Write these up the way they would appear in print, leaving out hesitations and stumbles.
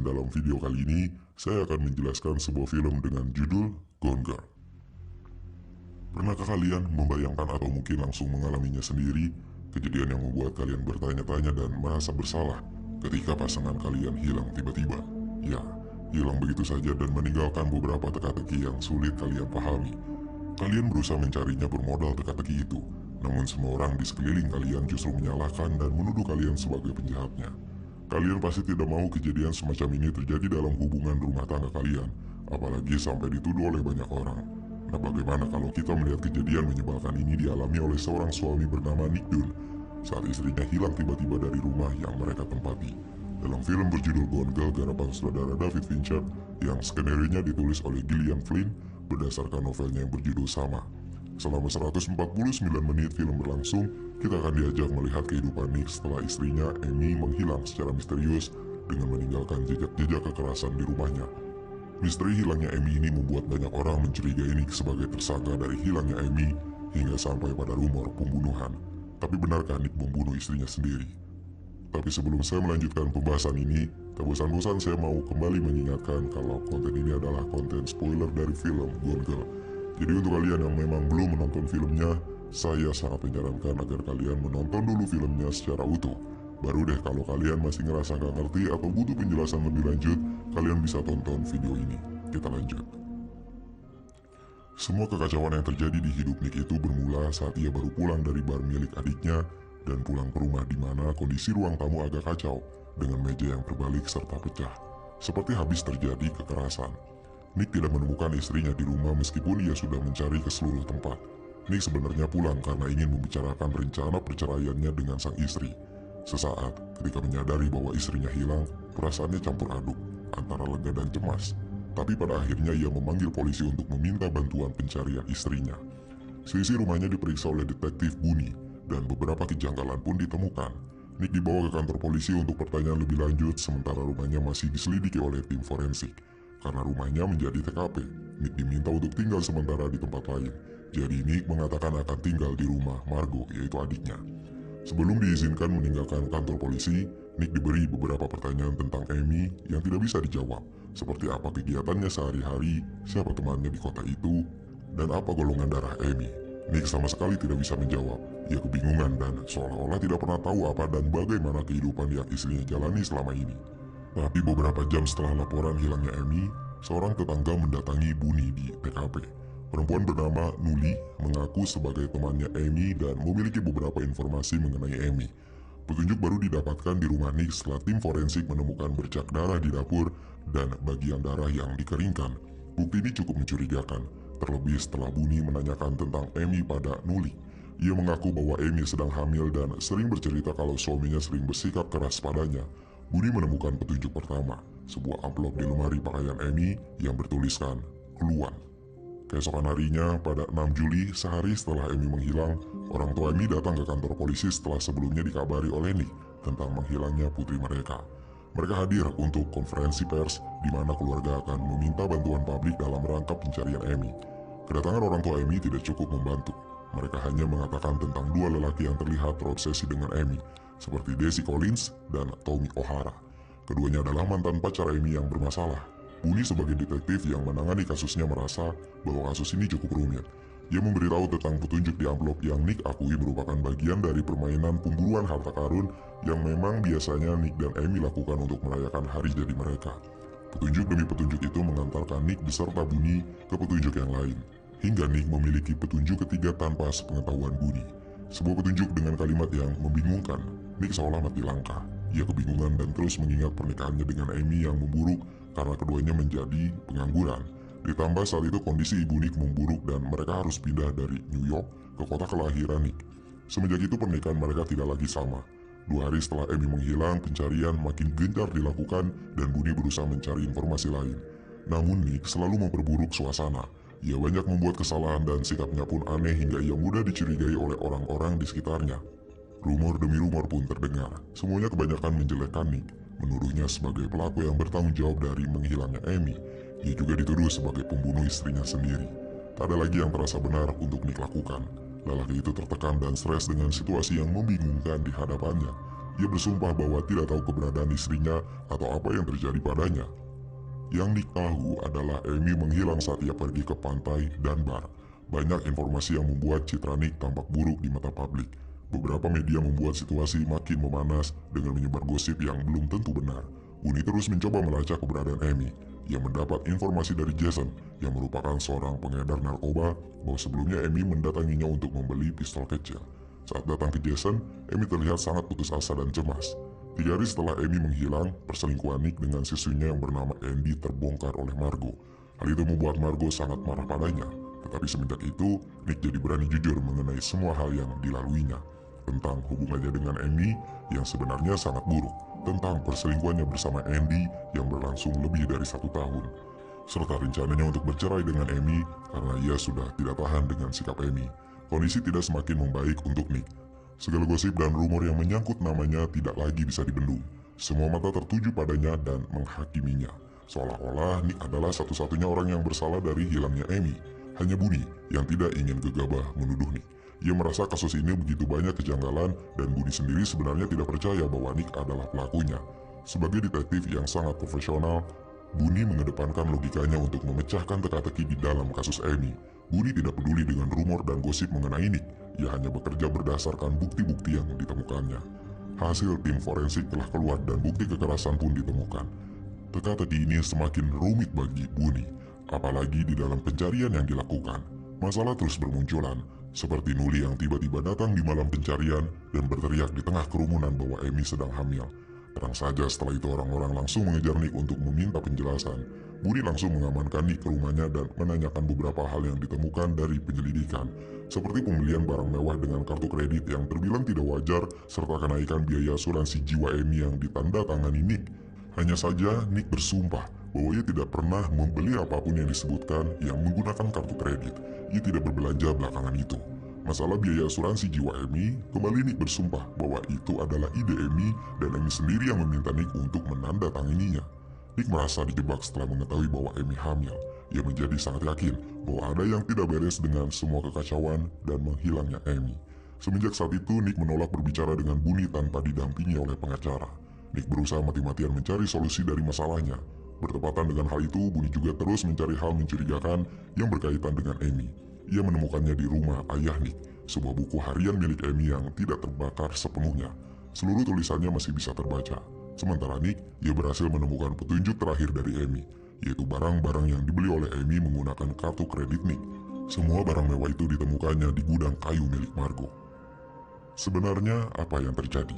dalam video kali ini, saya akan menjelaskan sebuah film dengan judul Gone Girl. Pernahkah kalian membayangkan atau mungkin langsung mengalaminya sendiri, kejadian yang membuat kalian bertanya-tanya dan merasa bersalah ketika pasangan kalian hilang tiba-tiba? Ya, hilang begitu saja dan meninggalkan beberapa teka-teki yang sulit kalian pahami. Kalian berusaha mencarinya bermodal teka-teki itu, namun semua orang di sekeliling kalian justru menyalahkan dan menuduh kalian sebagai penjahatnya. Kalian pasti tidak mau kejadian semacam ini terjadi dalam hubungan rumah tangga kalian, apalagi sampai dituduh oleh banyak orang. Nah, bagaimana kalau kita melihat kejadian menyebalkan ini dialami oleh seorang suami bernama Nick Dunn saat istrinya hilang tiba-tiba dari rumah yang mereka tempati. Dalam film berjudul Gone Girl garapan sutradara David Fincher yang skenario-nya ditulis oleh Gillian Flynn berdasarkan novelnya yang berjudul sama. Selama 149 menit film berlangsung, kita akan diajak melihat kehidupan Nick setelah istrinya Amy menghilang secara misterius dengan meninggalkan jejak-jejak kekerasan di rumahnya. Misteri hilangnya Amy ini membuat banyak orang mencurigai Nick sebagai tersangka dari hilangnya Amy hingga sampai pada rumor pembunuhan. Tapi benarkah Nick membunuh istrinya sendiri? Tapi sebelum saya melanjutkan pembahasan ini, tak bosan-bosan saya mau kembali mengingatkan kalau konten ini adalah konten spoiler dari film Gone Girl. Jadi untuk kalian yang memang belum menonton filmnya, saya sangat menyarankan agar kalian menonton dulu filmnya secara utuh. Baru deh kalau kalian masih ngerasa nggak ngerti atau butuh penjelasan lebih lanjut, kalian bisa tonton video ini. Kita lanjut. Semua kekacauan yang terjadi di hidup Nick itu bermula saat ia baru pulang dari bar milik adiknya dan pulang ke rumah di mana kondisi ruang tamu agak kacau dengan meja yang terbalik serta pecah. Seperti habis terjadi kekerasan. Nick tidak menemukan istrinya di rumah meskipun ia sudah mencari ke seluruh tempat. Nick sebenarnya pulang karena ingin membicarakan rencana perceraiannya dengan sang istri. Sesaat, ketika menyadari bahwa istrinya hilang, perasaannya campur aduk, antara lega dan cemas. Tapi pada akhirnya ia memanggil polisi untuk meminta bantuan pencarian istrinya. Seisi rumahnya diperiksa oleh detektif Bunny, dan beberapa kejanggalan pun ditemukan. Nick dibawa ke kantor polisi untuk pertanyaan lebih lanjut, sementara rumahnya masih diselidiki oleh tim forensik. Karena rumahnya menjadi TKP, Nick diminta untuk tinggal sementara di tempat lain. Jadi Nick mengatakan akan tinggal di rumah Margo, yaitu adiknya. Sebelum diizinkan meninggalkan kantor polisi, Nick diberi beberapa pertanyaan tentang Amy yang tidak bisa dijawab. Seperti apa kegiatannya sehari-hari, siapa temannya di kota itu, dan apa golongan darah Amy. Nick sama sekali tidak bisa menjawab. Ia kebingungan dan seolah-olah tidak pernah tahu apa dan bagaimana kehidupan yang istrinya jalani selama ini. Tapi beberapa jam setelah laporan hilangnya Amy, seorang tetangga mendatangi Bunny di TKP. Perempuan bernama Nuli mengaku sebagai temannya Amy dan memiliki beberapa informasi mengenai Amy. Petunjuk baru didapatkan di rumah Nick setelah tim forensik menemukan bercak darah di dapur dan bagian darah yang dikeringkan. Bukti ini cukup mencurigakan, terlebih setelah Bunny menanyakan tentang Amy pada Nuli. Ia mengaku bahwa Amy sedang hamil dan sering bercerita kalau suaminya sering bersikap keras padanya. Bunny menemukan petunjuk pertama, sebuah amplop di lemari pakaian Amy yang bertuliskan keluar. Keesokan harinya, pada 6 Juli, sehari setelah Amy menghilang, orang tua Amy datang ke kantor polisi setelah sebelumnya dikabari oleh Nick tentang menghilangnya putri mereka. Mereka hadir untuk konferensi pers di mana keluarga akan meminta bantuan publik dalam rangka pencarian Amy. Kedatangan orang tua Amy tidak cukup membantu. Mereka hanya mengatakan tentang dua lelaki yang terlihat terobsesi dengan Amy, seperti Daisy Collins dan Tommy O'Hara. Keduanya adalah mantan pacar Amy yang bermasalah. Bunny sebagai detektif yang menangani kasusnya merasa bahwa kasus ini cukup rumit. Ia memberitahu tentang petunjuk di amplop yang Nick akui merupakan bagian dari permainan pemburuan harta karun yang memang biasanya Nick dan Amy lakukan untuk merayakan hari jadi mereka. Petunjuk demi petunjuk itu mengantarkan Nick beserta Bunny ke petunjuk yang lain, hingga Nick memiliki petunjuk ketiga tanpa sepengetahuan Bunny. Sebuah petunjuk dengan kalimat yang membingungkan. Nick seolah mati langkah. Ia kebingungan dan terus mengingat pernikahannya dengan Amy yang memburuk karena keduanya menjadi pengangguran. Ditambah saat itu kondisi ibu Nick memburuk dan mereka harus pindah dari New York ke kota kelahiran Nick. Semenjak itu pernikahan mereka tidak lagi sama. 2 hari setelah Amy menghilang, pencarian makin gencar dilakukan dan Bunny berusaha mencari informasi lain. Namun Nick selalu memperburuk suasana. Ia banyak membuat kesalahan dan sikapnya pun aneh hingga ia mudah dicurigai oleh orang-orang di sekitarnya. Rumor demi rumor pun terdengar. Semuanya kebanyakan menjelekkan Nick, menuduhnya sebagai pelaku yang bertanggung jawab dari menghilangnya Amy. Ia juga dituduh sebagai pembunuh istrinya sendiri. Tak ada lagi yang terasa benar untuk Nick lakukan. Lelaki itu tertekan dan stres dengan situasi yang membingungkan di hadapannya. Ia bersumpah bahwa tidak tahu keberadaan istrinya atau apa yang terjadi padanya. Yang Nick tahu adalah Amy menghilang saat ia pergi ke pantai dan bar. Banyak informasi yang membuat citra Nick tampak buruk di mata publik. Beberapa media membuat situasi makin memanas dengan menyebar gosip yang belum tentu benar. Bunny terus mencoba melacak keberadaan Amy. Ia mendapat informasi dari Jason yang merupakan seorang pengedar narkoba bahwa sebelumnya Amy mendatanginya untuk membeli pistol kecil. Saat datang ke Jason, Amy terlihat sangat putus asa dan cemas. 3 hari setelah Amy menghilang, perselingkuhan Nick dengan siswinya yang bernama Andy terbongkar oleh Margo. Hal itu membuat Margo sangat marah padanya. Tetapi semenjak itu, Nick jadi berani jujur mengenai semua hal yang dilaluinya. Tentang hubungannya dengan Amy yang sebenarnya sangat buruk. Tentang perselingkuhannya bersama Andy yang berlangsung lebih dari 1 tahun. Serta rencananya untuk bercerai dengan Amy karena ia sudah tidak tahan dengan sikap Amy. Kondisi tidak semakin membaik untuk Nick. Segala gosip dan rumor yang menyangkut namanya tidak lagi bisa dibendung. Semua mata tertuju padanya dan menghakiminya. Seolah-olah Nick adalah satu-satunya orang yang bersalah dari hilangnya Amy. Hanya Bunny yang tidak ingin gegabah menuduh Nick. Ia merasa kasus ini begitu banyak kejanggalan dan Bunny sendiri sebenarnya tidak percaya bahwa Nick adalah pelakunya. Sebagai detektif yang sangat profesional, Bunny mengedepankan logikanya untuk memecahkan teka-teki di dalam kasus Amy. Bunny tidak peduli dengan rumor dan gosip mengenai Nick. Ia hanya bekerja berdasarkan bukti-bukti yang ditemukannya. Hasil tim forensik telah keluar dan bukti kekerasan pun ditemukan. Teka-teki ini semakin rumit bagi Bunny, apalagi di dalam pencarian yang dilakukan. Masalah terus bermunculan, seperti Nuli yang tiba-tiba datang di malam pencarian dan berteriak di tengah kerumunan bahwa Amy sedang hamil. Terang saja setelah itu orang-orang langsung mengejar Nick untuk meminta penjelasan. Bunny langsung mengamankan Nick ke rumahnya dan menanyakan beberapa hal yang ditemukan dari penyelidikan, seperti pembelian barang mewah dengan kartu kredit yang terbilang tidak wajar, serta kenaikan biaya asuransi jiwa Amy yang ditandatangani Nick. Hanya saja Nick bersumpah bahwa ia tidak pernah membeli apapun yang disebutkan yang menggunakan kartu kredit. Ia tidak berbelanja belakangan itu. Masalah biaya asuransi jiwa Amy, kembali Nick bersumpah bahwa itu adalah ide Amy dan Amy sendiri yang meminta Nick untuk menandatanganinya. Nick merasa dijebak setelah mengetahui bahwa Amy hamil. Ia menjadi sangat yakin bahwa ada yang tidak beres dengan semua kekacauan dan menghilangnya Amy. Semenjak saat itu, Nick menolak berbicara dengan Bunny tanpa didampingi oleh pengacara. Nick berusaha mati-matian mencari solusi dari masalahnya. Bertepatan dengan hal itu, Bunny juga terus mencari hal mencurigakan yang berkaitan dengan Amy. Ia menemukannya di rumah ayah Nick, sebuah buku harian milik Amy yang tidak terbakar sepenuhnya. Seluruh tulisannya masih bisa terbaca. Sementara Nick, ia berhasil menemukan petunjuk terakhir dari Amy, yaitu barang-barang yang dibeli oleh Amy menggunakan kartu kredit Nick. Semua barang mewah itu ditemukannya di gudang kayu milik Margo. Sebenarnya apa yang terjadi?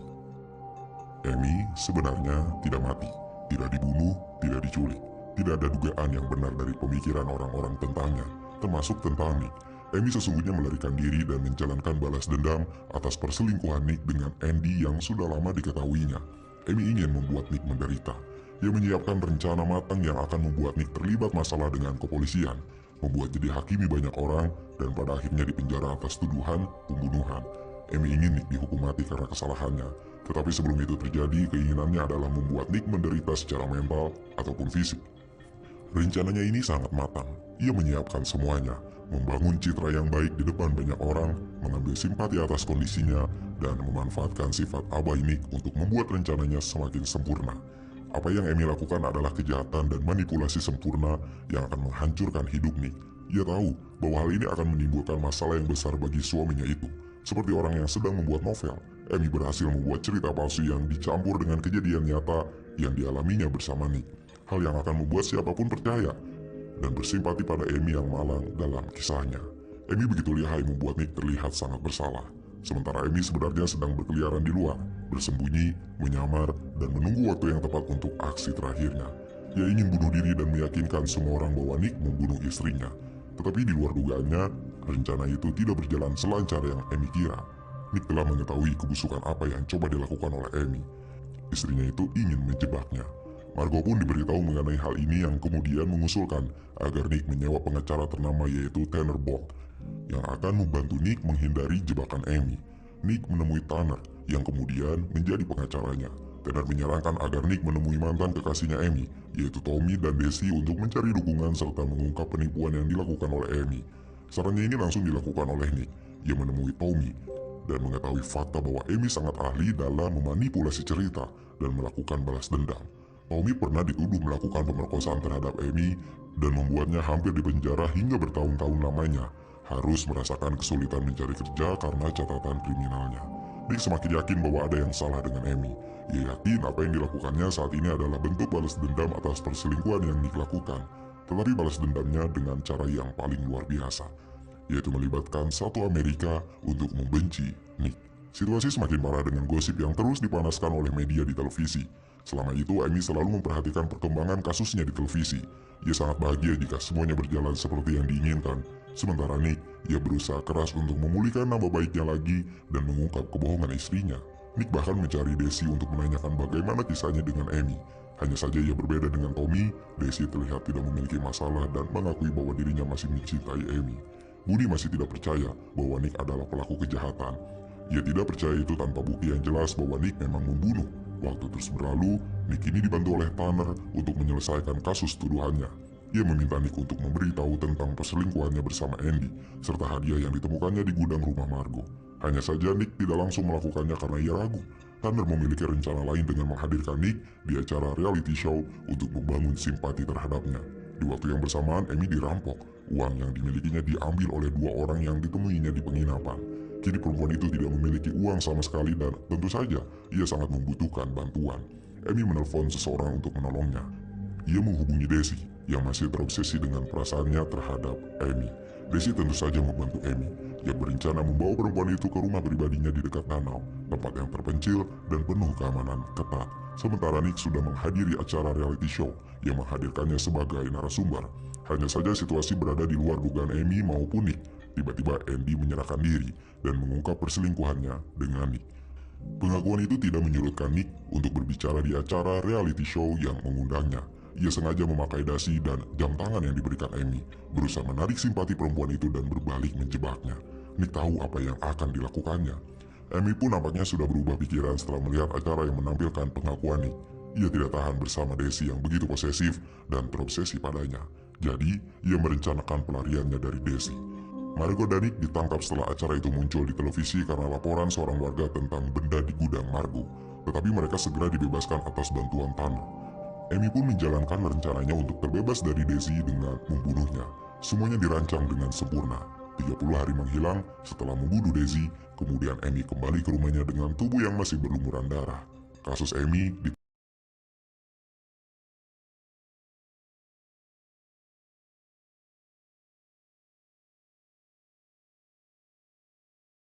Amy sebenarnya tidak mati, tidak dibunuh, tidak diculik. Tidak ada dugaan yang benar dari pemikiran orang-orang tentangnya, termasuk tentang Nick. Amy sesungguhnya melarikan diri dan menjalankan balas dendam atas perselingkuhan Nick dengan Andy yang sudah lama diketahuinya. Amy ingin membuat Nick menderita. Ia menyiapkan rencana matang yang akan membuat Nick terlibat masalah dengan kepolisian, membuat jadi hakimi banyak orang, dan pada akhirnya dipenjara atas tuduhan pembunuhan. Amy ingin Nick dihukum mati karena kesalahannya, tetapi sebelum itu terjadi, keinginannya adalah membuat Nick menderita secara mental ataupun fisik. Rencananya ini sangat matang. Ia menyiapkan semuanya, membangun citra yang baik di depan banyak orang, mengambil simpati atas kondisinya, dan memanfaatkan sifat abai Nick untuk membuat rencananya semakin sempurna. Apa yang Amy lakukan adalah kejahatan dan manipulasi sempurna yang akan menghancurkan hidup Nick. Ia tahu bahwa hal ini akan menimbulkan masalah yang besar bagi suaminya itu. Seperti orang yang sedang membuat novel, Amy berhasil membuat cerita palsu yang dicampur dengan kejadian nyata yang dialaminya bersama Nick. Hal yang akan membuat siapapun percaya dan bersimpati pada Amy yang malang dalam kisahnya. Amy begitu lihai membuat Nick terlihat sangat bersalah. Sementara Amy sebenarnya sedang berkeliaran di luar, bersembunyi, menyamar, dan menunggu waktu yang tepat untuk aksi terakhirnya. Ia ingin bunuh diri dan meyakinkan semua orang bahwa Nick membunuh istrinya. Tetapi di luar dugaannya, rencana itu tidak berjalan selancar yang Amy kira. Nick telah mengetahui kebusukan apa yang coba dilakukan oleh Amy. Istrinya itu ingin menjebaknya. Margo pun diberitahu mengenai hal ini yang kemudian mengusulkan agar Nick menyewa pengacara ternama yaitu Tanner Bolt yang akan membantu Nick menghindari jebakan Amy. Nick menemui Tanner yang kemudian menjadi pengacaranya. Tanner menyarankan agar Nick menemui mantan kekasihnya Amy yaitu Tommy dan Desi untuk mencari dukungan serta mengungkap penipuan yang dilakukan oleh Amy. Sarannya ini langsung dilakukan oleh Nick. Ia menemui Tommy dan mengetahui fakta bahwa Amy sangat ahli dalam memanipulasi cerita dan melakukan balas dendam. Tommy pernah dituduh melakukan pemerkosaan terhadap Amy dan membuatnya hampir dipenjara hingga bertahun-tahun lamanya, harus merasakan kesulitan mencari kerja karena catatan kriminalnya. Nick semakin yakin bahwa ada yang salah dengan Amy. Ia yakin apa yang dilakukannya saat ini adalah bentuk balas dendam atas perselingkuhan yang Nick lakukan, tetapi balas dendamnya dengan cara yang paling luar biasa, yaitu melibatkan satu Amerika untuk membenci Nick. Situasi semakin parah dengan gosip yang terus dipanaskan oleh media di televisi. Selama itu, Amy selalu memperhatikan perkembangan kasusnya di televisi. Ia sangat bahagia jika semuanya berjalan seperti yang diinginkan. Sementara Nick, ia berusaha keras untuk memulihkan nama baiknya lagi dan mengungkap kebohongan istrinya. Nick bahkan mencari Desi untuk menanyakan bagaimana kisahnya dengan Amy. Hanya saja ia berbeda dengan Tommy, Desi terlihat tidak memiliki masalah dan mengakui bahwa dirinya masih mencintai Amy. Budi masih tidak percaya bahwa Nick adalah pelaku kejahatan. Ia tidak percaya itu tanpa bukti yang jelas bahwa Nick memang membunuh. Waktu terus berlalu, Nick ini dibantu oleh Tanner untuk menyelesaikan kasus tuduhannya. Ia meminta Nick untuk memberitahu tentang perselingkuhannya bersama Andy, serta hadiah yang ditemukannya di gudang rumah Margo. Hanya saja Nick tidak langsung melakukannya karena ia ragu. Tanner memiliki rencana lain dengan menghadirkan Nick di acara reality show untuk membangun simpati terhadapnya. Di waktu yang bersamaan, Amy dirampok. Uang yang dimilikinya diambil oleh dua orang yang ditemuinya di penginapan. Kini perempuan itu tidak memiliki uang sama sekali dan tentu saja ia sangat membutuhkan bantuan. Amy menelpon seseorang untuk menolongnya. Ia menghubungi Desi yang masih terobsesi dengan perasaannya terhadap Amy. Desi tentu saja membantu Amy. Ia berencana membawa perempuan itu ke rumah pribadinya di dekat danau, tempat yang terpencil dan penuh keamanan ketat. Sementara Nick sudah menghadiri acara reality show yang menghadirkannya sebagai narasumber. Hanya saja situasi berada di luar dugaan Amy maupun Nick. Tiba-tiba Andy menyerahkan diri dan mengungkap perselingkuhannya dengan Nick. Pengakuan itu tidak menyurutkan Nick untuk berbicara di acara reality show yang mengundangnya. Ia sengaja memakai dasi dan jam tangan yang diberikan Amy, berusaha menarik simpati perempuan itu dan berbalik menjebaknya. Nick tahu apa yang akan dilakukannya. Amy pun nampaknya sudah berubah pikiran setelah melihat acara yang menampilkan pengakuan Nick. Ia tidak tahan bersama Desi yang begitu posesif dan terobsesi padanya. Jadi, ia merencanakan pelariannya dari Desi. Margo dan Nick ditangkap setelah acara itu muncul di televisi karena laporan seorang warga tentang benda di gudang Margo. Tetapi mereka segera dibebaskan atas bantuan Tanner. Amy pun menjalankan rencananya untuk terbebas dari Desi dengan membunuhnya. Semuanya dirancang dengan sempurna. 30 hari menghilang setelah membunuh Desi, kemudian Amy kembali ke rumahnya dengan tubuh yang masih berlumuran darah. Kasus Amy